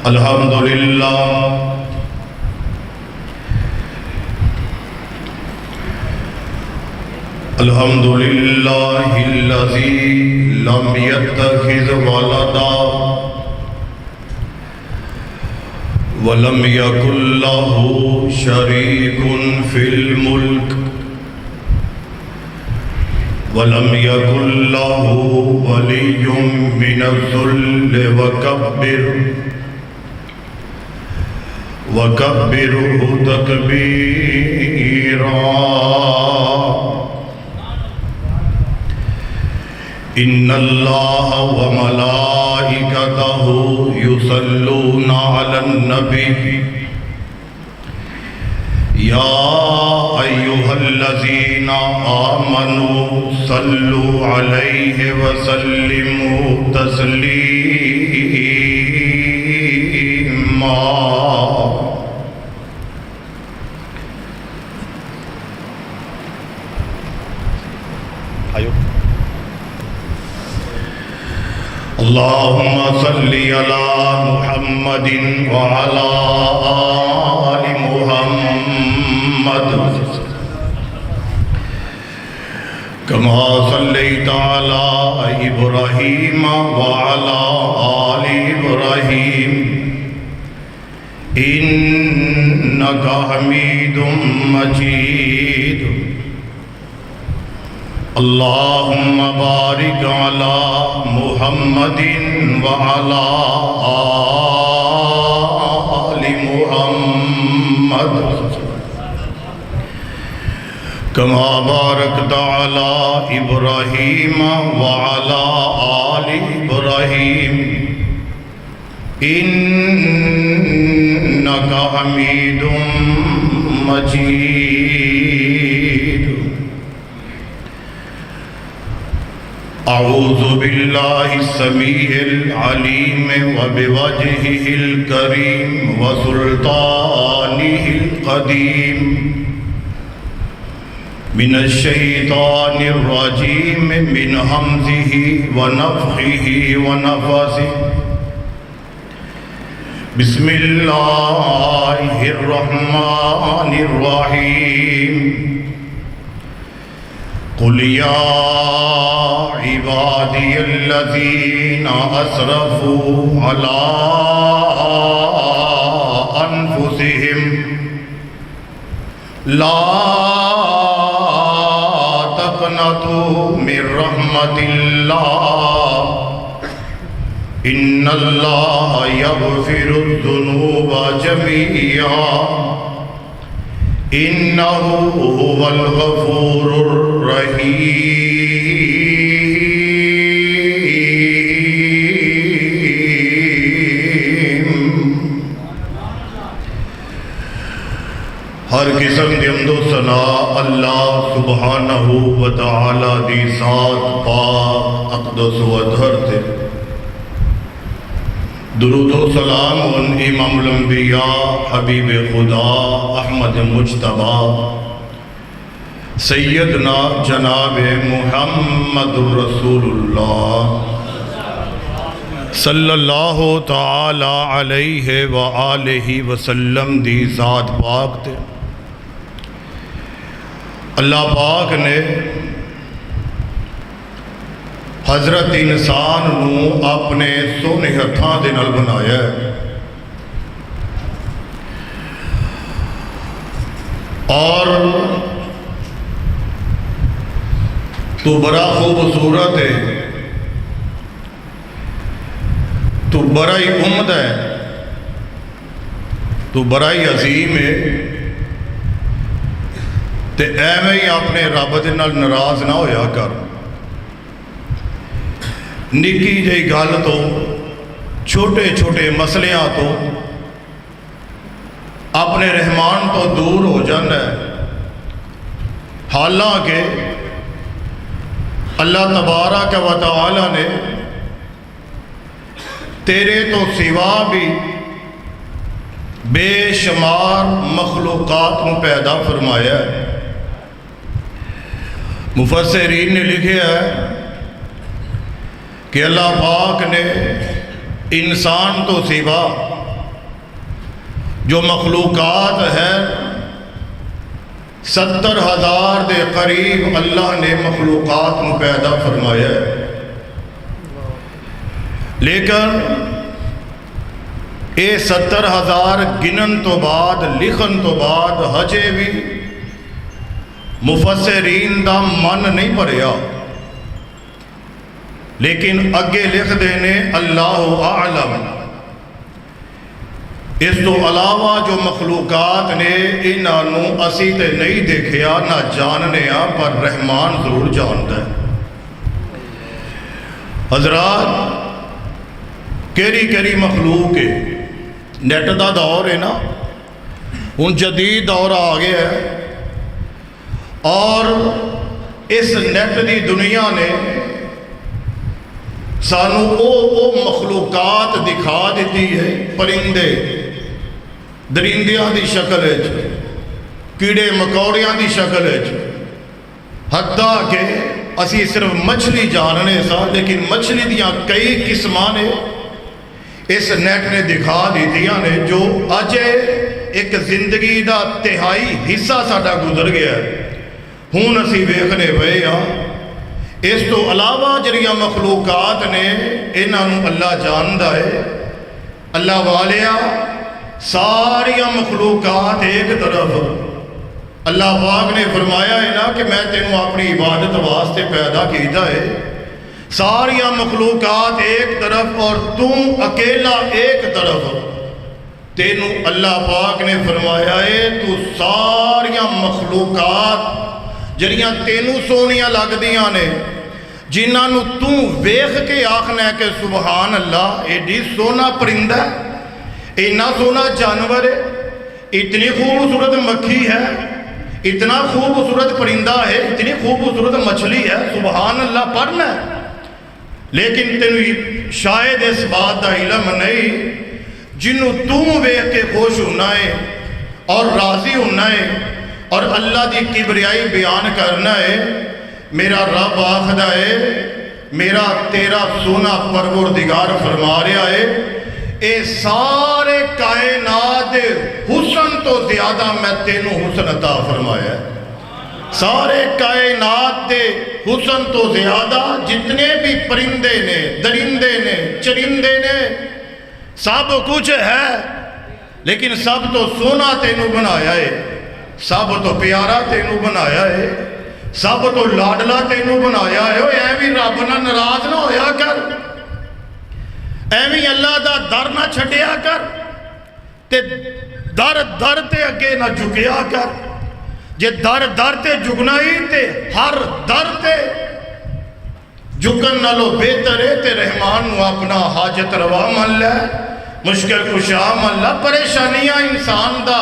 الحمدللہ الحمدللہ الذی لم يتخذ ولدا ولم يكن له شريك في الملك ولم يكن له ولي من الذل وكبره تكبيرا إن الله وملائكته يصلون على النبي يا أيها الذين آمنوا صلوا عليه وسلموا تسليما اللهم صل على محمد وعلى آل محمد كما صليت على إبراهيم وعلى آل إبراهيم إنك حميد مجيد اللهم بارك على محمد وعلى آل محمد كما باركت على إبراهيم وعلى آل إبراهيم إنك حميد مجيد أعوذ بالله السميع العليم وبوجهه الكريم وسلطانه القديم من الشيطان الرجيم من همزه ونفخه ونفثه بسم الله الرحمن الرحيم قل يا عبادي الذين أسرفوا على أنفسهم لا تقنطوا من رحمة الله إن الله يغفر الذنوب جميعا إنه هو الغفور الرحيم ہر قسم دی حمد و ثنا اللہ سبحانہ و تعالی دی ذات پاک اقدس و اطہر تے درود و سلام ان امام الانبیاء حبیب خدا احمد مجتبی سیدنا جناب محمد رسول اللہ صلی اللہ تعالی علیہ وآلہ وسلم دی ذات پاک تے اللہ پاک نے حضرت انسان نو اپنے سونے ہتھاں دے نال بنایا ہے اور تو بڑا خوبصورت ہے، تو بڑا ہی عمدہ ہے، تو بڑا ہی عظیم ہے، تے ایویں ہی اپنے رب دے نال ناراض نہ ہویا کر۔ نکی جئی گل تو چھوٹے چھوٹے مسئلیاں تو اپنے رحمان تو دور ہو جانا ہے، حالانکہ اللہ تبارک و تعالی نے تیرے تو سوا بھی بے شمار مخلوقات کو پیدا فرمایا ہے۔ مفسرین نے لکھا ہے کہ اللہ پاک نے انسان تو سوا جو مخلوقات ہیں 70,000 دے قریب اللہ نے مخلوقات کو پیدا فرمایا ہے، لیکن اے 70,000 گنن تو بعد لکھن تو بعد ہجے بھی مفسرین دا من نہیں بھریا، لیکن اگے لکھ دینے اللہ اعلم۔ اس تو علاوہ جو مخلوقات نے انہوں اسی تے نہیں دیکھیا نہ جاننے پر رحمان ضرور جانتا ہے۔ حضرات کیری مخلوق ہے، نیٹ دا دور ہے نا، ان جدید دور آ گیا ہے، اور اس نیٹ دی دنیا نے سانو او مخلوقات دکھا دیتی ہے، پرندے درندیاں دی شکل ہے، کیڑے مکوڑیاں دی شکل ہے، حتیٰ کہ اسی صرف مچھلی جاننے سا، لیکن مچھلی دیاں کئی قسماں نے اس نیٹ نے دکھا دیتیاں نے، جو اجے ایک زندگی دا تہائی حصہ ساڈا گزر گیا ہے، ہون اسی ویکھنے پئے ہاں۔ اس تو علاوہ جڑیاں مخلوقات نے انہوں اللہ جاندا ہے۔ اللہ والیا ساریاں مخلوقات ایک طرف، اللہ پاک نے فرمایا ہے نا کہ میں تینوں اپنی عبادت واسطے پیدا کیتا ہے، ساریاں مخلوقات ایک طرف اور تم اکیلا ایک طرف۔ تینوں اللہ پاک نے فرمایا ہے تو ساریاں مخلوقات جڑیاں تینوں سونیاں لگ دیاں نے، جنہاں تو ویکھ کے آکھنا ہے کہ سبحان اللہ، ایڈی سونا پرندہ ہے، اتنا سونا جانور ہے، اتنی خوبصورت مکھی ہے، اتنا خوبصورت پرندہ ہے، اتنی خوبصورت مچھلی ہے، سبحان اللہ پڑھنا ہے، لیکن تینوں شاید اس بات دا علم نہیں، جنہوں تم ویکھ کے خوش ہونا ہے اور راضی ہونا ہے اور اللہ دی کبریائی بیان کرنا ہے۔ میرا رب آخدا ہے، میرا تیرا سونا پروردگار فرما رہا ہے، اے سارے کائنات حسن تو زیادہ میں تینوں حسن عطا فرمایا ہے۔ سارے کائنات دے حسن تو زیادہ جتنے بھی پرندے نے، درندے نے، چرندے نے، سب کچھ ہے، لیکن سب تو سونا تینوں بنایا ہے، سب تو پیارا تینوں بنایا ہے، سب تو لاڈلا تینوں بنایا ہے۔ ایویں رب نہ ناراض نہ ہویا کر، ایویں اللہ دا در نہ چھڈیا کر، تے در تے اگے نہ جھکیا کر۔ جے در تے جھکنا ہی تے ہر در تے جھکن نالو بہتر ہے تے رحمان نو اپنا حاجت روا من لے، مشکل کشا من لے۔ پریشانیاں انسان دا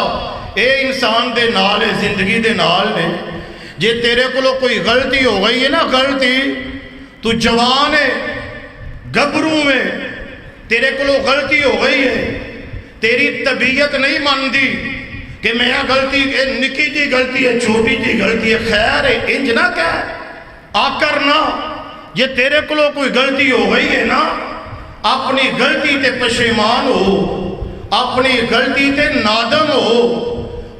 اے انسان دے نال زندگی دے نال نے۔ جے تیرے کولو کوئی غلطی ہو گئی ہے نا، غلطی تو جوان ہے، گبروں میں تیرے کولو غلطی ہو گئی ہے، تیری طبیعت نہیں ماندی کہ میں غلطی نکی جی غلطی ہے، چھوٹی جی غلطی ہے، خیر ہے، انج نہ کہہ آ کرنا۔ یہ تیرے کولو کوئی غلطی ہو گئی ہے نا، اپنی غلطی تے پشیمان ہو، اپنی غلطی تے نادم ہو،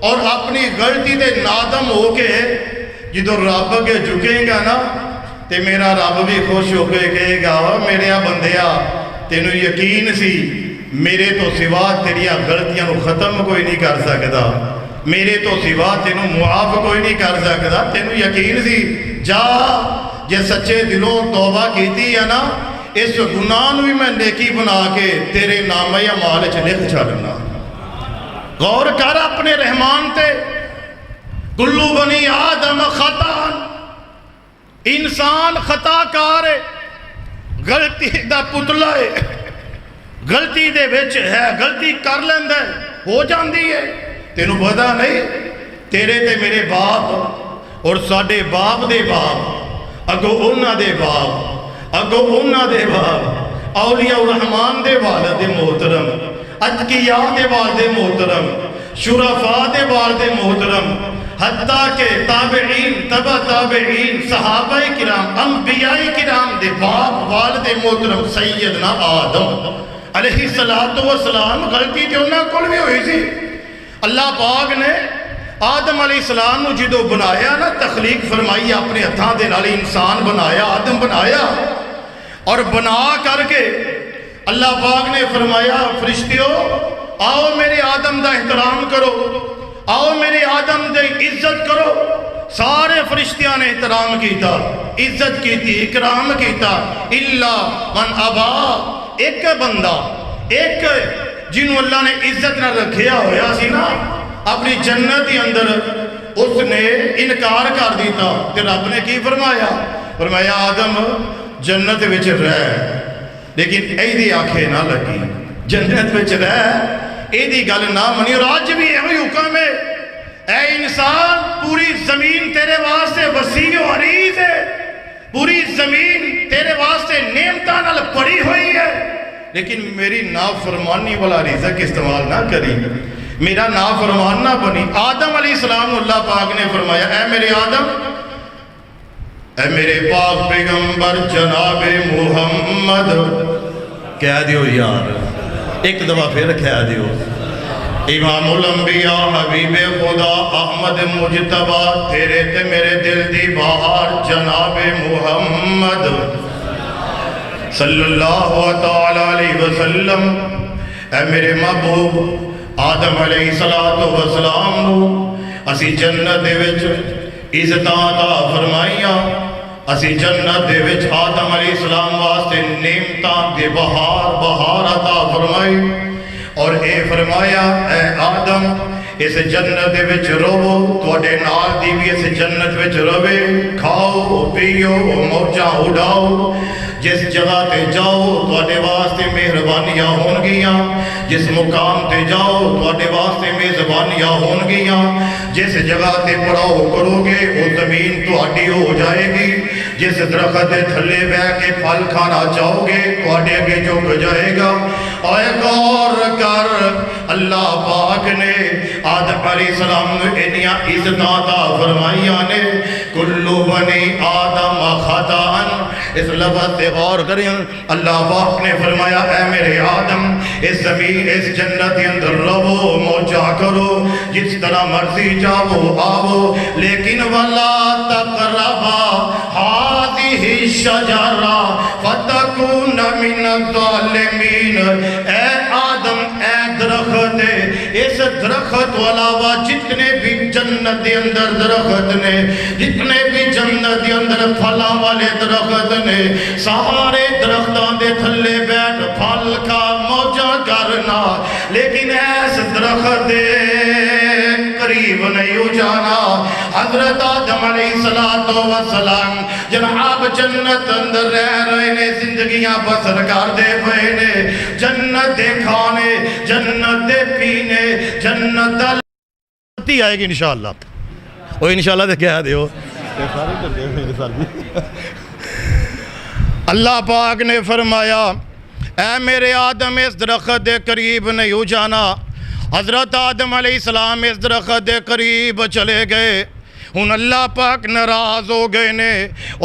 اور اپنی غلطی تے نادم ہو کے جدو رب کے جھکے گا نا تے میرا رب بھی خوش ہو کے کہے گا، میرے بندیا تینوں یقین سی میرے تو سوا تیریاں غلطیاں نو ختم کوئی نہیں کر سکتا، میرے تو سوا تینوں معاف کوئی نہیں کر سکتا، تینوں یقین سی جا جے سچے دلوں توبہ کیتی ہے نا، اس گناہ نو بھی میں نیکی بنا کے تیرے نام یا مال چ لکھ چھڑنا۔ غور کر اپنے رحمان تے، کلو بنی آدم خطا، انسان خطا کار ہے، غلطی دا پتلا ہے، غلطی دے وچ ہے، غلطی کر لیندہ ہے، ہو جاندی ہے۔ تینوں پتہ نہیں تیرے تے میرے باپ اور ساڈے باپ دے باپ، اگو انہاں دے باپ، اگو انہاں دے باپ، اولیاء الرحمان دے والد محترم، اتقیاء دے والد محترم، شرفاء دے والد محترم، حتیٰ کہ تابعین، تبع تابعین، صحابہ کرام، انبیاء کرام دے باپ والد محترم سیدنا آدم علیہ السلام غلطی تے انہاں کول بھی ہوئی سی، اللہ پاک نے آدم علیہ السلام نو جدو بنایا نا، تخلیق فرمائی اپنے ہتھاں دے نال انسان بنایا، آدم بنایا، اور بنا کر کے اللہ پاک نے فرمایا فرشتیو آؤ میرے آدم دا احترام کرو، آؤ میرے آدم دے عزت کرو۔ سارے فرشتیاں نے احترام کیتا، عزت کیتی، اکرام کیتا، الا من ابا، ایک بندہ، ایک جنہوں اللہ نے عزت نہ رکھیا ہویا سی نا اپنی جنت کے اندر، اس نے انکار کر دیتا۔ تے رب نے کی فرمایا؟ فرمایا آدم جنت وچ رہ، لیکن ایدی آنکھیں نہ لگی، جنت وچ رہ، ایدی گل نہ منی۔ اور آج بھی ایویں حکم ہے، اے انسان پوری زمین تیرے واسطے وسیع و عریض ہے، پوری زمین تیرے واسطے نعمتاں نال پڑی ہوئی ہے، لیکن میری نافرمانی والا رزق استعمال نہ کری، میرا نافرمان نہ بنی۔ آدم علیہ السلام اللہ پاک نے فرمایا اے میرے آدم، اے میرے پاک پیغمبر جناب محمد، کہہ دیو یار، ایک دفعہ پھر کہہ دیو، امام الانبیاء حبیب خدا احمد مجتبہ تیرے تے میرے دل دی بہار جناب محمد صلی اللہ علیہ وسلم، اے میرے محبوب آدم علیہ السلام نو اسی جنت دے وچ عزتاں عطا فرمائیاں، اسی جنت دے وچ آدم علیہ السلام واسطے نعمتاں دے بہار عطا فرمائی، اور اے فرمایا اے آدم اس جنت دے وچ رہو، تواڈے نال دی بھی اس جنت وچ رہے، کھاؤ پیو موجاں اڑاؤ، جس جگہ تے جاؤ تواڈے واسطے مہربانیاں ہون گیاں، جس مقام تے جاؤ تواڈے واسطے میزبانیاں ہون گیاں، جس جگہ تے پڑاؤ کرو گے وہ زمین تواڈی ہو جائے گی، جس درخت دے تھلے بیٹھ کے پھل کھانا چاہو گے تواڈے اگے جھک جائے گا۔ اے غور کر، اللہ پاک نے آدم علیہ السلام نے انیاں عزتاں عطا فرمائیاں نے، کلو بنی آدم خطاً، اس لفظ سے غور کریں، اللہ پاک نے فرمایا اے میرے آدم اس زمین اس جنت کے اندر رہو، موجہ کرو، جس طرح مرضی جاؤ آؤ، لیکن وَلَا تَقْرَبَا هَذِهِ الشَّجَرَةَ فَتَكُونَ مِنَ الظَّالِمِينَ۔ اے آدم اے درخت ہے، اس درخت علاوہ جتنے بھی جنت کے اندر درخت نے، جتنے بھی جنت کے اندر پھلاں والے درخت نے، سارے درختان دے تھلے بیٹھ پھل کا موجہ کرنا، لیکن ایس درخت دے قریب نہیں ہو جانا۔ حضرت آدم علیہ السلام جناب جنت اندر رہ رہے نے، زندگیاں بسر کر دے پئے نے، جنت دے کھانے، جنت دے پینے، جنت دا آئے گی انشاءاللہ، وہ انشاءاللہ دے کہہ دیو، اللہ پاک نے فرمایا اے میرے آدم اس درخت دے قریب نہیں ہو جانا۔ حضرت آدم علیہ السلام اس درخت دے قریب چلے گئے، ہن اللہ پاک ناراض ہو گئے نے،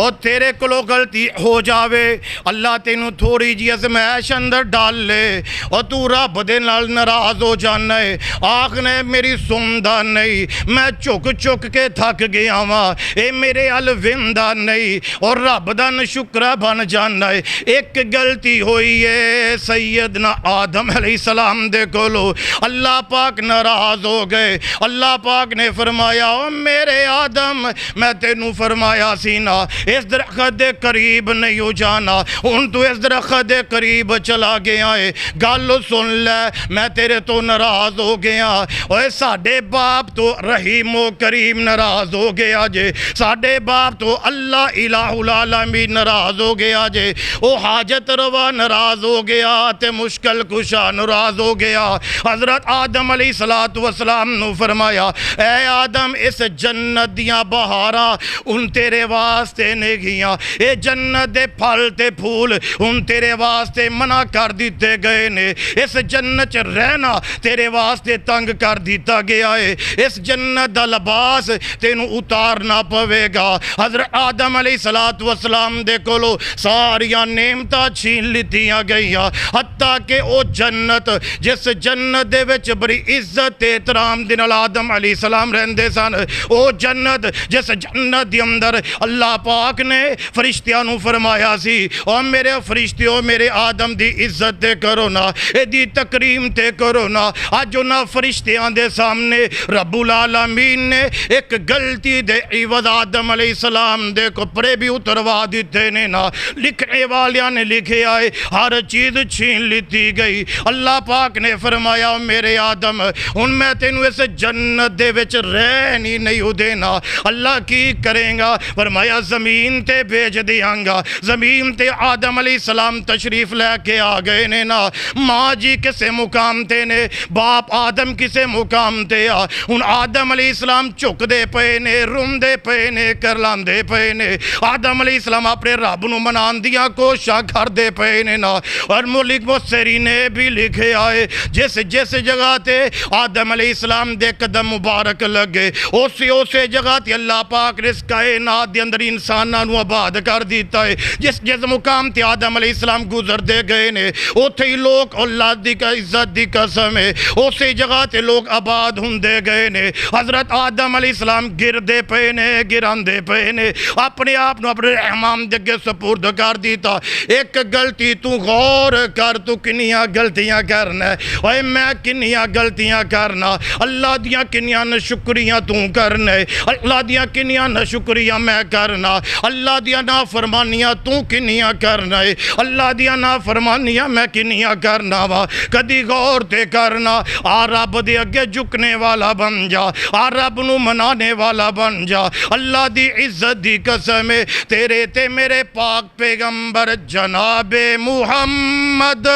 اور تیرے کلو غلطی ہو جاوے اللہ تینوں تھوڑی جی ازمائش اندر ڈال لے، اور تو رب دے نال ناراض ہو جانا ہے، آخنے میری سندا نہیں، میں چک چک کے تھک گیا ہاں، اے میرے ال ویندا نہیں، اور رب دا نشکرہ بن جانا ہے۔ ایک غلطی ہوئی ہے سیدنا آدم علیہ السلام دے کولو، اللہ پاک ناراض ہو گئے۔ اللہ پاک نے فرمایا او میرے آدم میں تینوں فرمایا سی نا اس درخت دے قریب نہیں ہو جانا، ہن تو اس درخت دے قریب چلا گیا ہے، گل سن لے میں تیرے تو ناراض ہو گیا، اوے ساڈے باپ تو رحیم و کریم ناراض ہو گیا جے، ساڈے باپ تو اللہ الہ العالمین ناراض ہو گیا جے، او حاجت روا ناراض ہو گیا تے مشکل کشا ناراض ہو گیا۔ حضرت آدم علیہ السلام نو فرمایا اے آدم اس جنت جنت دیاں بہاراں ان تیرے واسطے نے گیاں، اے جنت دے پھل تے پھول ان تیرے واسطے منع کر دیتے گئے نے، اس جنت چ رہنا تیرے واسطے تنگ کر دیتا گیا ہے، اس جنت دا لباس تینوں اتارنا پوے گا۔ حضرت آدم علیہ السلام دے کولو ساریاں نعمتاں چھین لیتیاں گئیاں، حتیٰ کہ او جنت جس جنت دے وچ بڑی عزت احترام دے نال آدم علیہ السلام رہندے سن، او جنت جس جنت دے اندر اللہ پاک نے فرشتیاں نو فرمایا سی او میرے فرشتیوں میرے آدم دی عزت تے کرو نا، اے دی تکریم تے کرو نا۔ آج انہاں فرشتیاں دے سامنے رب العالمین نے ایک غلطی دے عوض آدم علیہ السلام دے کپڑے بھی اتروا دیتے نے نا، لکھنے والیاں نے لکھے آئے ہر چیز چھین لیتی گئی۔ اللہ پاک نے فرمایا میرے آدم ان میں تینوں اس جنت دے وچ رہنی نہیں ہو دینا۔ اللہ کی کریں گا؟ فرمایا زمین تے بھیج دیاں گا۔ زمین تے آدم علیہ السلام تشریف لے کے آ گئے نے نا، ماں جی کسے مقام تے نے، باپ آدم کسے مقام تے آ، ان آدم علیہ السلام چک دے پے نے، روم دے پے نے، کرلان دے پے نے، آدم علیہ السلام اپنے رب نو منان دیا کوشاں کر دے پے نے نا۔ اور ملک مصری نے بھی لکھے آئے جس جگہ تے آدم علیہ السلام دے قدم مبارک لگے اسی جگہ تے اللہ پاک نے اس کائنات دے اندر انساناں نو آباد کر دیتا ہے۔ جس مقام تے آدم علیہ السلام گزر دے گئے نے اوتھے ہی لوگ اللہ دی کا عزت دی قسم ہے اسی جگہ تے لوگ آباد ہوندے گئے نے۔ حضرت آدم علیہ السلام گر دے پے نے، گران دے پے نے، اپنے آپ نو اپنے رحمان دے اگے سپرد کر دیتا۔ ایک غلطی تو غور کر، تو کنیاں غلطیاں کرنا ہے، اوے میں کنیاں غلطیاں کرنا، اللہ دیاں کنیاں نشکریاں تو کرنا ہے، اللہ دیاں کنیاں نشکریاں میں کرنا، اللہ دیاں نافرمانیاں تو کنیاں کرنا ہے، اللہ دیاں نافرمانیاں میں کنیاں کرنا وا۔ کدی غور تے کرنا، آ رب دے اگے جھکنے والا بن جا، آ رب نو منانے والا بن جا۔ اللہ دی عزت دی قسم ہے تیرے تے میرے پاک پیغمبر جناب محمد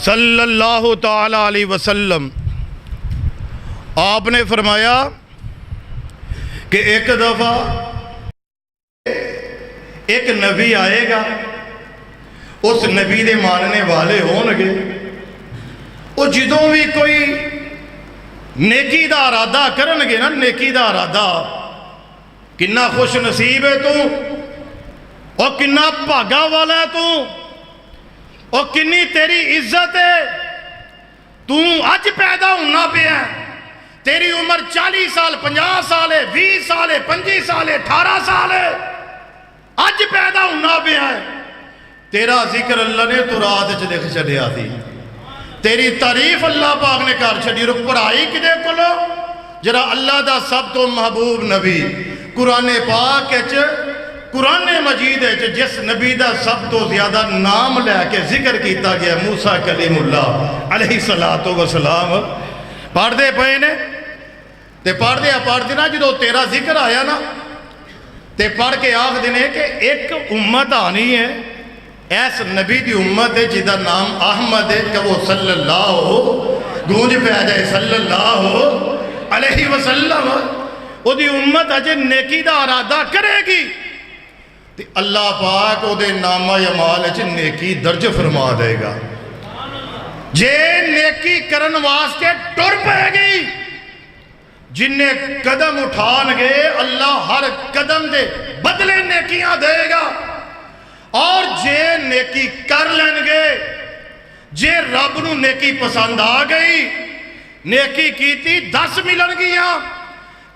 صلی اللہ تعالی علیہ وسلم آپ نے فرمایا کہ ایک دفعہ ایک نبی آئے گا، اس نبی دے ماننے والے ہون گے، وہ جدوں بھی کوئی نیکی دا ارادہ کرن گے نا، نیکی دا ارادہ، کنا خوش نصیب ہے تو، اور کنا بھاگا والا ہے تو، اور کنی تیری عزت ہے، تو اج پیدا ہونا پہ ہے، تیری عمر 40 سال 50 سال ہے 20 سال ہے 25 سال ہے 18 سال ہے، اج پیدا ہونا پہ ہے، تیرا ذکر اللہ نے تو رات چ لکھ چڑیا تھی، تیری تعریف اللہ پاک نے کر چھڑی، رو پڑھائی کدے کولو جرا اللہ دا سب تو محبوب نبی قرآن پاک قرآن مجید جس نبی دا سب تو زیادہ نام لے کے ذکر کیتا گیا موسیٰ کلیم اللہ علیہ السلام، پڑھ دے پے نے تے پڑھ دے نا جدو تیرا ذکر آیا نا تے پڑھ کے آخ دینے کہ ایک امت آنی ہے، ایس نبی دی امت ہے جدہ نام احمد ہے کہ وہ صلی اللہ گونج پہ آ جائے صلی اللہ علیہ وسلم، وہ دی امت اجے نیکی دا ارادہ کرے گی تے اللہ پاک وہ دے نامہ یمال اچھے نیکی درج فرما دے گا، جے نیکی کرن واسطے ٹر پائے گی، جنہیں قدم اٹھان گے اللہ ہر قدم دے بدلے نیکیاں دے گا، اور جے نیکی کر لیں گے، جے رب نو نیکی پسند آ گئی، نیکی کیتی 10 ملن گیاں،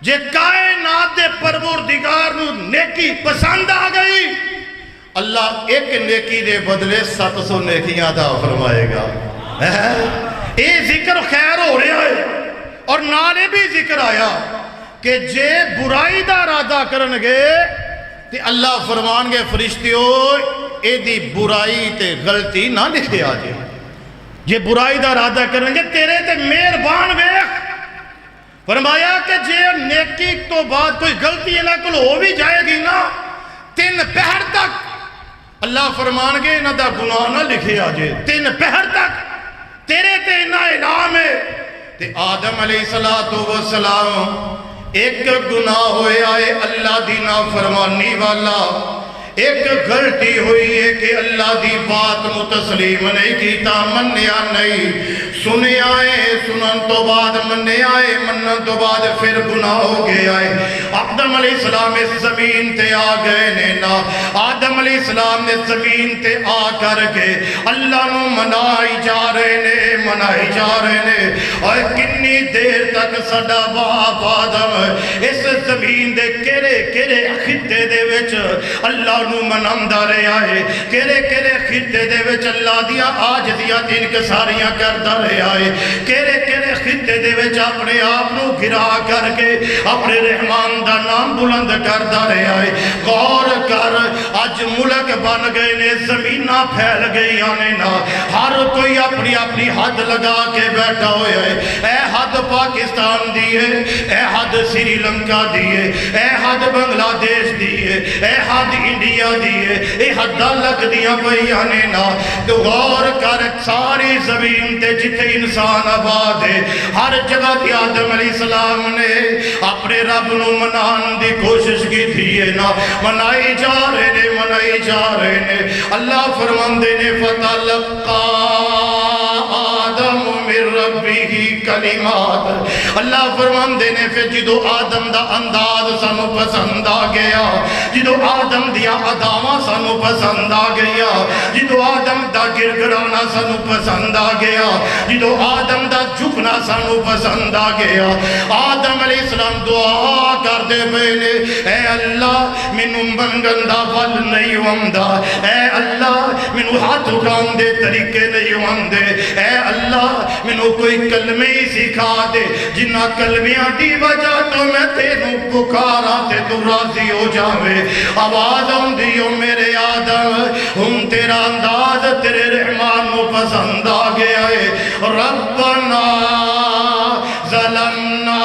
جے کائنات دے پروردگار نو نیکی پسند آ گئی، اللہ ایک نیکی دے بدلے 700 نیکیاں عطا فرمائے گا۔ اے ذکر خیر ہو رہا ہے، اور نالے بھی ذکر آیا کہ جے برائی دا ارادہ کرن گے تے اللہ فرمان گے فرشتیوں اے دی برائی تے غلطی نہ لکھے آجے، جے برائی دا ارادہ کرن گے تیرے تے مہربان ویکھ، فرمایا کہ جے نیکی تو بعد کوئی غلطی لیکن ہو بھی جائے گی نا 3 پہر تک اللہ فرمان گے نہ دا گناہ نہ لکھے آجے، 3 پہر تک تیرے تے نہ انعام ہے، تے آدم علیہ السلام ایک گناہ ہویا ہے اللہ دی نافرمانی والا، ایک غلطی ہوئی ہے کہ اللہ دی بات متسلیم نہیں کیتا، منیا نہیں، سنے آئے، سنن تو بعد مننے آئے، منن تو بعد پھر گناہ ہو گیا ہے۔ آدم علیہ السلام اس زمین تے آ گئے نے نا، آدم علیہ السلام نے زمین تے آ کر کے اللہ نو منائی جا رہے نے، منائی جا رہے نے، اور کتنی دیر تک سڈا باپ آدم اس زمین دے کیڑے کیڑے خطے دے وچ اللہ نو مناندا رہیا ہے، کیڑے کیڑے خطے دے وچ اللہ دیا عاجزیاں انکساریاں کردا رہیا ہے، کیڑے کیڑے خطے دے وچ اپنے آپ نو گرا کر کے اپنے رحمان دا نام بلند کردا رہیا ہے۔ غور کر، اج ملک بن گئے نے، زمیناں پھیل گئی آنے نا، ہر کوئی اپنی اپنی حد لگا کے بیٹھا ہویا ہے، اے حد پاکستان دی ہے، اے حد سری لنکا دی ہے، اے حد بنگلہ دیش دی ہے، اے حد انڈیا دی ہے، اے حداں لگ دیاں پئی آنے نا۔ تو غور کر، ساری زمین تے جتھے انسان آباد ہے، ہر جگہ تے آدم علیہ السلام نے اپنے رب نو منان دی کوشش کی تھی ہے نا، منائی جا رہے نے، منائی جا رہے نے۔ اللہ فرماندے نے فتلقا آدم من ربہ کلمات، اللہ فرماندے نے پھر جدو آدم دا انداز سانو پسند آ گیا، جدو آدم دیا اداواں سانو پسند آ گیا، جدو آدم دا گرگڑانا سانو پسند آ گیا، جدو آدم دا جھکنا سانو پسند آ گیا، آدم علیہ السلام دعا کر دے پہلے، اے اللہ مینوں منگن دا ول نہیں ہوندہ، اے اللہ مینوں ہاتھ اٹھاؤں دے طریقے نہیں ہوندے، اے اللہ مینوں کوئی کلمے ہی سکھا دے جنہ کلمیاں دی وجہ تو میں تینوں پکارا تے تو راضی ہو جاوے۔ آواز ہوں دیو میرے آدم، ہم تیرا انداز تیرے رحمان کو پسند آ گیا ہے۔ ربنا ظلمنا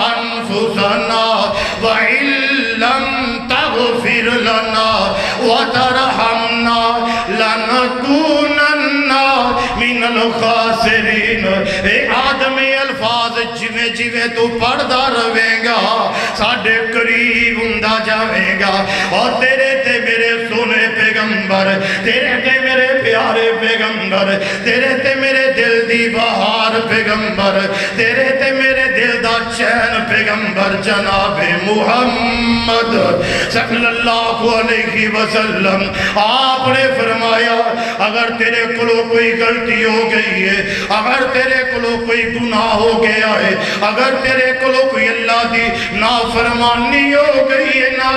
انفسنا وَإِن لَّمْ تَغْفِرْ لَنَا وَتَرْحَمْنَا لَنَكُونَنَّ مِنَ الْخَاسِرِينَ۔ اے آدمی الفاظ جویں جویں تو پڑھدا رہے گا ساڈے قریب ہوندا جاوے گا، اور تیرے تے میرے سونے پیغمبر، تیرے تے میرے پیارے پیغمبر، تیرے تے میرے دل دی بہار پیغمبر، تیرے تے میرے دل دا چین پیغمبر جناب محمد صلی اللہ علیہ وسلم، آپ نے فرمایا اگر تیرے کلو کوئی غلطی ہو گئی ہے، اگر تیرے کلو کوئی گناہ ہو گیا ہے، اگر تیرے کلو کوئی اللہ دی نافرمانی ہو گئی ہے نا،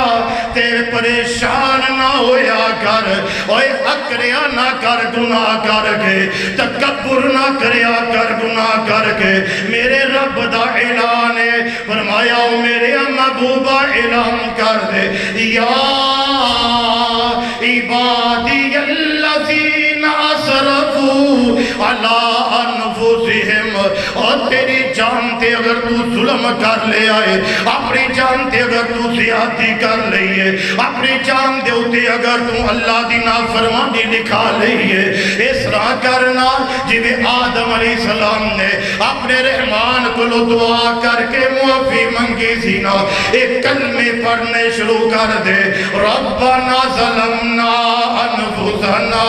تے پریشان نہ ہویا کر، اوے اکریا نہ کر گناہ کر کے، تکبر نہ کریا کر گناہ کر کے۔ میرے رب دا اعلان ہے، فرمایا او میرے محبوبہ اعلان کر دے، یا عبادی الذین اسرفوا علی انفسہم، اور تیری جان تے اگر تو ظلم کر لے آئے، اپنی جان تے اگر تو زیادتی کر لئیے، اپنی جان دے ہوتے اگر تو اللہ دی نافرمانی لکھا لئیے، اس طرح کرنا جویں آدم علیہ السلام نے اپنے رحمان کو دعا کر کے معافی منگی سی نا، ایک کلمے پڑھنے شروع کر دے، ربنا ظلمنا انفسنا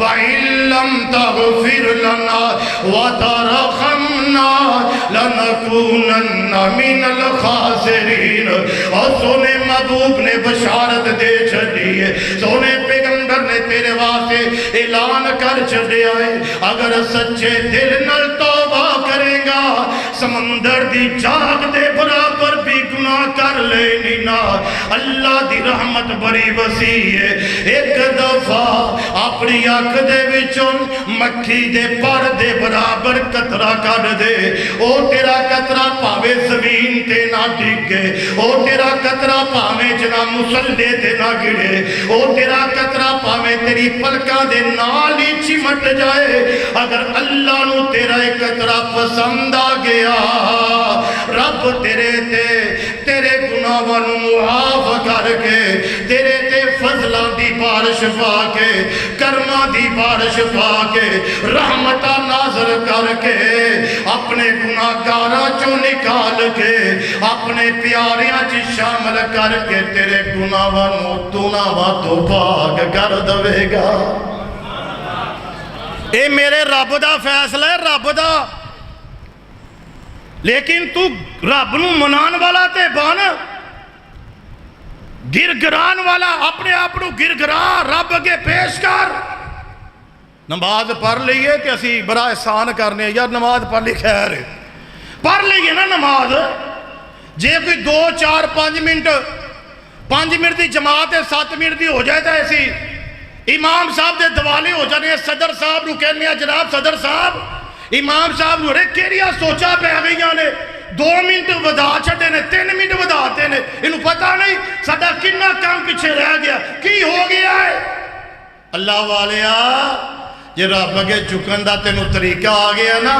وَإِن لَّمْ تَغْفِرْ لَنَا وَتَرْحَمْنَا لَنَكُونَنَّ مِنَ الْخَاسِرِينَ۔ اور سونے محبوب نے بشارت دے چھڑی ہے، سونے پیغمبر نے تیرے واسطے اعلان کر چھڑیا ہے، اگر سچے دل نال توبہ کرے گا، سمندر دی جاگ دے برابر بھی گناہ کر لینی نا، اللہ دی رحمت بڑی وسیع ہے۔ ایک دفعہ اپنی آنکھ دے وچوں مکھی دے پر دے برابر قطرہ کر دے، او تیرا قطرہ پاوے زمین تے نہ ڈگے، او تیرا قطرہ پاوے جنا مسلے تے نہ گرے، او تیرا قطرہ پاوے تیری پلکاں دے نال ہی چمٹ جائے، اگر اللہ نو تیرا ایک قطرہ پسند آ گیا، رب تیرے گناہاں نو معاف کر کے تیرے تے فضلاں دی بارش پا کے کرما دی بارش پا کے رحمتہ نازل کر کے اپنے گناہگاراں چوں نکال کے اپنے پیاریاں چ شامل کر کے تیرے گناہاں نوں تناواں تو پاک کر دے گا۔ اے میرے رب دا فیصلہ ہے، رب دا، لیکن تو رب نوں منان والا تے بن، گر گران والا اپنے آپ نوں گر گرا رب اگے پیش کر۔ نماز پڑھ لئیے کہ اسی بڑا احسان کرنے یار نماز پڑھ لی خیر ہے، پڑھ لئیے نا نماز، جے کوئی 2 4 5 منٹ دی جماعت ہے 7 منٹ دی ہو جائے تھا ایسی امام صاحب دے دوالے ہو جانے، صدر صاحب نو کہنے ہیں جناب صدر صاحب امام صاحب نو رے کیڑیاں سوچا پہ گئیاں نے 2 منٹ ودا چھڑے نے 3 منٹ وداتے نے، انہوں پتہ نہیں ساڈا کنا کام پیچھے رہ گیا کی ہو گیا ہے۔ اللہ والیا جے رب اگے چکن دا تینوں طریقہ آ گیا نا،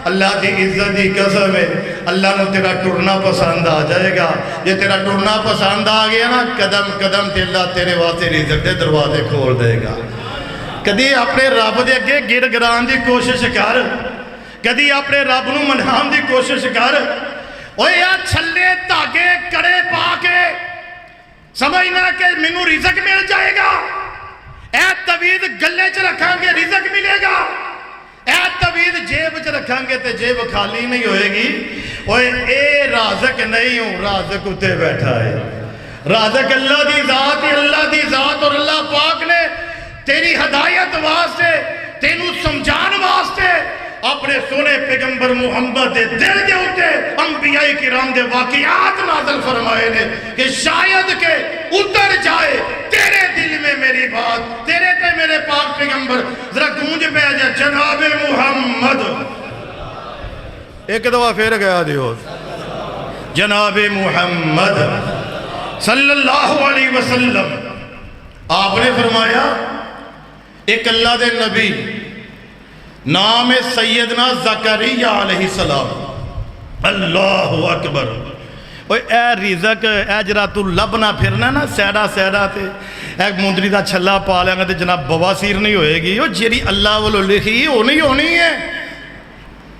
اللہ دی عزت دی قسم ہے اللہ نو تیرا ٹرنا پسند آ جائے گا۔ جے تیرا ٹرنا پسند آ گیا نا قدم قدم تے اللہ تیرے واسطے رزق دے دروازے کھول دے گا۔ کدی اپنے رب دے اگے گر گران دی کوشش کر، کدی اپنے رب نو منان دی کوشش کر۔ اوے یار چھلے تاگے کڑے پا کے سمجھنا کہ مینوں رزق مل جائے گا، اے توید گلے چ رکھاں گے رزق ملے گا، اے توید جیب چ رکھاں گے تے جیب خالی نہیں ہوئے گی۔ اوے اے رازق نہیں ہوں، رازق اتے بیٹھا ہے، رازق اللہ دی ذات ہے، اللہ دی ذات، اور اللہ پاک نے تیری ہدایت واسطے تینوں سمجھان واسطے اپنے سونے پیغمبر محمد دے دل دے ہوتے انبیاء کرام دے واقعات نازل فرمائے نے کہ شاید کہ اتر جائے تیرے دل میں میری بات، تیرے تے میرے پاک پیغمبر ذرا گونج پہ جائے جناب محمد، ایک دفعہ پھر گیا دیو جناب محمد صلی اللہ علیہ وسلم۔ آپ نے فرمایا ایک اللہ دے نبی نام سیدنا زکریہ علیہ السلام، اللہ اکبر۔ اے رزق اے جرا تو لبنا پھرنا نا سیڑا سیڑا تے ایک مندری دا چھلا پا لیں گا تے جناب بواسیر نہیں ہوئے گی، جیری اللہ والو لکھی ہونی ہونی ہے،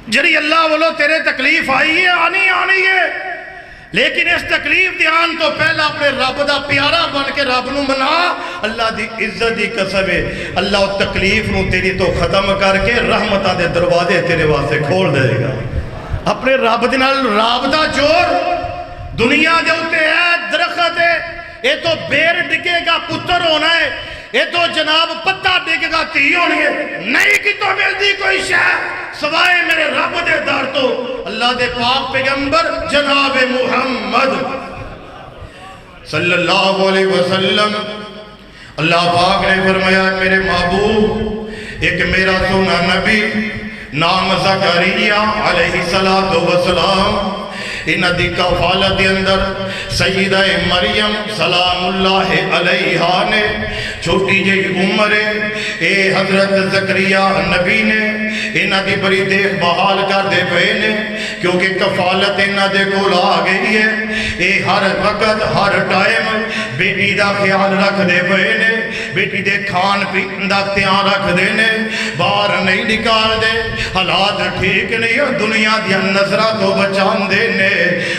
جیری اللہ والو تیرے تکلیف آئی ہے آنی ہے، لیکن اس تکلیف دیان تو پہلا اپنے رب دا پیارا بن کے رب نو منا، اللہ دی عزت دی قسم ہے اللہ تکلیف نو تیری تو ختم کر کے رحمتہ دے دروازے تیرے واسطے کھول دے گا۔ اپنے رب دے نال رابطہ جوڑ، دنیا دے ہوتے ہے درخت ہے، یہ تو بیر ڈگے گا پتر ہونا ہے، یہ تو جناب پتہ ڈگے گا تھی ہونی ہے، نہیں کی تو ملتی کوئی شہ سوائے میرے رب دے در تو اللہ دے پاک پیغمبر جناب محمد صلی اللہ علیہ وسلم۔ اللہ پاک نے فرمایا میرے محبوب ایک میرا سونا نبی نام زکریہ علیہ السلام، انہ دی کفالت اندر سیدہ مریم سلام اللہ علیہا نے چھوٹی جی عمر اے حضرت زکریہ نبی نے انہ دی بڑی دیکھ بحال کر دے پہے نے، کیونکہ کفالت انہ دے کول آ گئی ہے، اے ہر وقت ہر ٹائم بیٹی دا خیال رکھ دے پہے نے، بیٹی دے کھان پین دا اختیار رکھ دے نے، باہر نہیں نکال دے، حالات ٹھیک نہیں، دنیا دیا نظرہ تو بچان دے نے،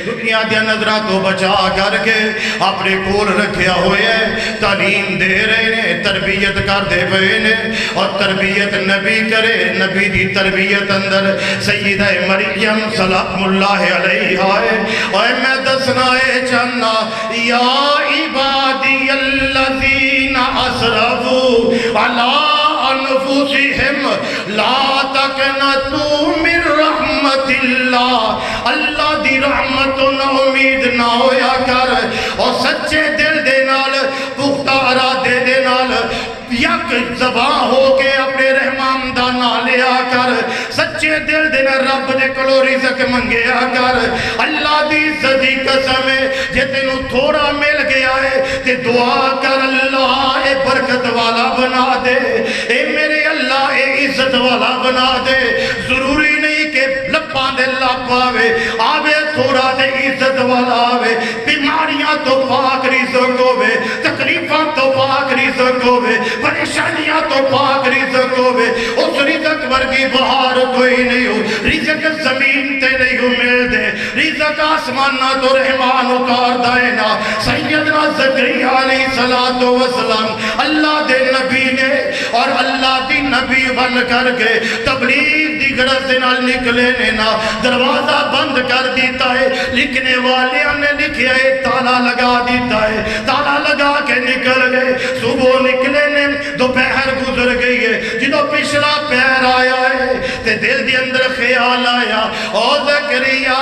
دنیا دیا نظرہ تو بچا کر کے اپنے کول رکھیا ہوئے ہیں، تعلیم دے رہے ہیں، تربیت کر دے پہے نے، اور تربیت نبی کرے، نبی دی تربیت اندر سیدہ مریم سلام اللہ علیہ ہے۔ اور میں دسنائے چاہنا یا عبادی الذین اسرفوا علی انفسہم لا تقنطوا من رحمت اللہ، اللہ دی رحمت نہ امید نہ ہویا کر، اور سچے دل دے نال پختہ ارادے دے نال یک زبان ہو کے اپنے رحمان دا نام لیا کر، سچے دل دے نال رب دے کلو رزق منگیا کر۔ اللہ دی عزت دی قسم ہے جے تینوں تھوڑا مل گیا ہے تے دعا کر اللہ اے برکت والا بنا دے، اے میرے اللہ اے عزت والا بنا دے۔ ضروری نہیں کہ لپاں دے لپ آوے تھوڑا دے عزت والا آوے، بیماریاں تو پاک رزق ہوئے، تکلیفاں تو پاک رزق ہوئے، پریشانیاں تو پاک رزق ہوئے اس رزق ورگی بہار کوئی نہیں ہو رزق زمین تے نہیں ہو مل دے رزق آسمانہ تو رحمان اتار دائنا سیدنا زکریا علیہ السلام اللہ دے نبی نے اور اللہ دی نبی بن کر کے تبلیغ دی غرض نال نکلے نے نا دروازہ بند کر دیتا ہے لکھنے والیاں نے لکھیا ہے تالا لگا دیتا ہے تالا لگا کے نکل گئے صبح نکلے نے دوپہر گزر گئی ہے جدو پچھلا پیر آیا ہے تے دل دی اندر خیال آیا او زکریا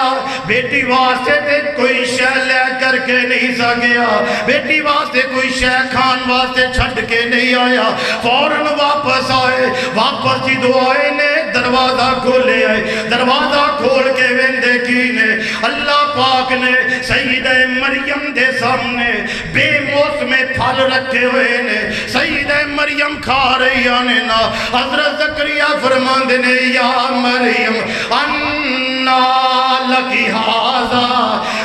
بیٹی واسطے تے کوئی شے لے کر کے نہیں سا گیا بیٹی واسطے کوئی شے کھان واسطے چھڑ کے نہیں آیا فوراً واپس آئے واپس جدو آئے نے دروازہ کھولے آئے دروازہ کھول کے ویندے کی نے اللہ پاک نے سیدہ مریم دے سامنے بے موسم پھل رکھے ہوئے نے سیدہ مریم کھا رہی آنے نا حضرت زکریا فرماندے نے یا مریم انا لکی ہازا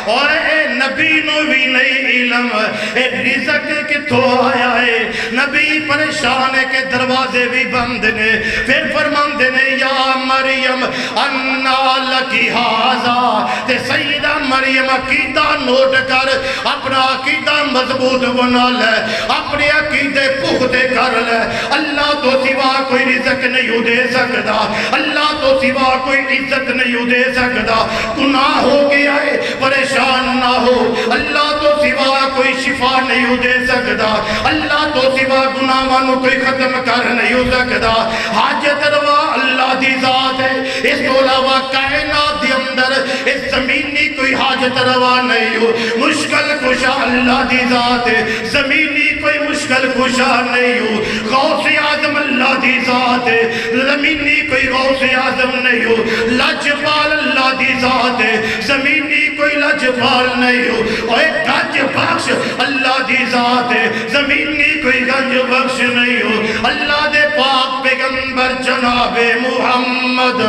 اور اے نبی نو بھی نہیں علم اے رزق کتھوں آیا ہے نبی پریشان ہے کہ دروازے بھی بند نے پھر فرماندے نے یا مریم انا لکی ہازا تے سیدہ مریم عقیدہ نوٹ کر اپنا عقیدہ مضبوط بنا لے اپنے عقیدے پختہ کر لے اللہ تو سوا کوئی رزق نہیں دے سکتا اللہ تو سوا کوئی عزت نہیں دے سکتا گناہ ہو گیا ہے پریشان نہ ہو اللہ تو سوا کوئی شفا نہیں دے سکتا اللہ تو سوا گناہوں کوئی ختم کر نہیں ہو سکتا حاجت روا اللہ دی ذات ہے اس کو علاوہ کائنات دی اندر اس زمینی کوئی حاجت روا نہیں ہو مشکل کشا اللہ دی ذات ہے زمینی کوئی مشکل کشا نہیں ہو غوث اعظم اللہ دی ذات ہے زمینی کوئی غوث اعظم نہیں ہو لجپال اللہ دی ذات ہے زمینی کوئی لجپال نہیں ہو اور ایک گنج بخش اللہ دی ذات ہے زمینی کوئی گنج بخش نہیں ہو اللہ دے پاک پیغمبر جناب محمد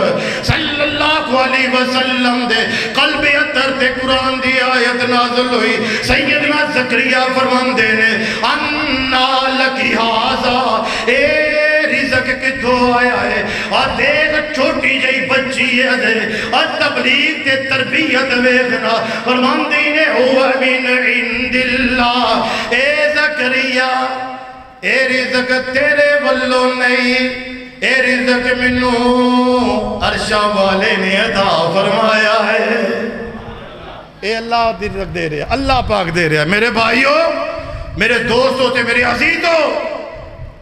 صلی اللہ علیہ وسلم دے قلب اتر تے قرآن دی آیت نازل ہوئی سیدنا زکریا فرماندے نے انا لکی ہازا اے رزق کتھوں آیا ہے اور دیکھ چھوٹی جائی بچی ہے اور تبلیغ تے تربیت ویدنا فرماندی نے ہوا من عند اللہ اے زکریا اے رزق تیرے والو نہیں اے رزق منو عرشہ والے نے عطا فرمایا ہے اے اللہ رزق دے رہے اللہ پاک دے رہے میرے بھائیو میرے دوستو تے میرے عزیزو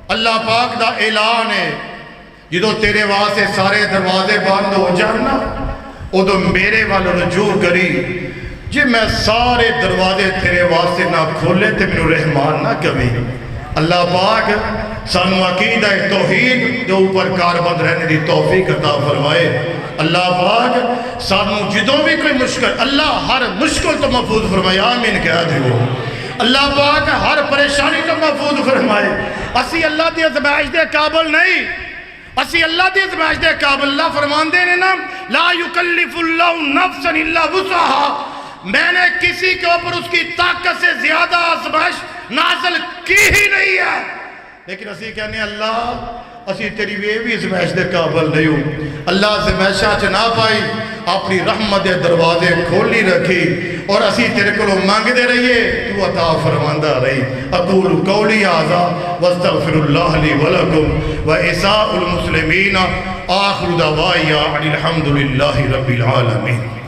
اللہ پاک دا اعلان ہے جدو تیرے واسطے سارے دروازے بند ہو جانا ادو میرے والو رجوع کری جی میں سارے دروازے تیرے واسطے نہ کھولے تے میرے رحمان نہ کبھی اللہ پاک سانو عقیدہ توحید دے اوپر کاربند رہنے دی توفیق عطا فرمائے اللہ پاک سانو جدوں بھی کوئی مشکل اللہ ہر مشکل تو محفوظ فرمائے آمین کہہ دیو اللہ پاک ہر پریشانی تو محفوظ فرمائے اسی اللہ دی ازمائش دے قابل نہیں اسی اللہ دی ازمائش دے قابل اللہ فرمان دے نا لا یکلف اللہ نفسا الا وسعها میں نے کسی کے اوپر اس کی طاقت سے زیادہ ازمائش نازل کی ہی نہیں ہے لیکن اسی کہنے اللہ اسی تیری بھی ازمائش دے قابل نہیں ہوں اللہ ازمائشہ چنا پائی اپنی رحمت دے دروازے کھولی رکھی اور اسی تیرے کو مانگ دے رہیے تو عطا فرماندہ رہی اقول قولی ھذا واستغفر اللہ لی ولکم وعساء المسلمین آخر دعوایا الحمدللہ رب العالمین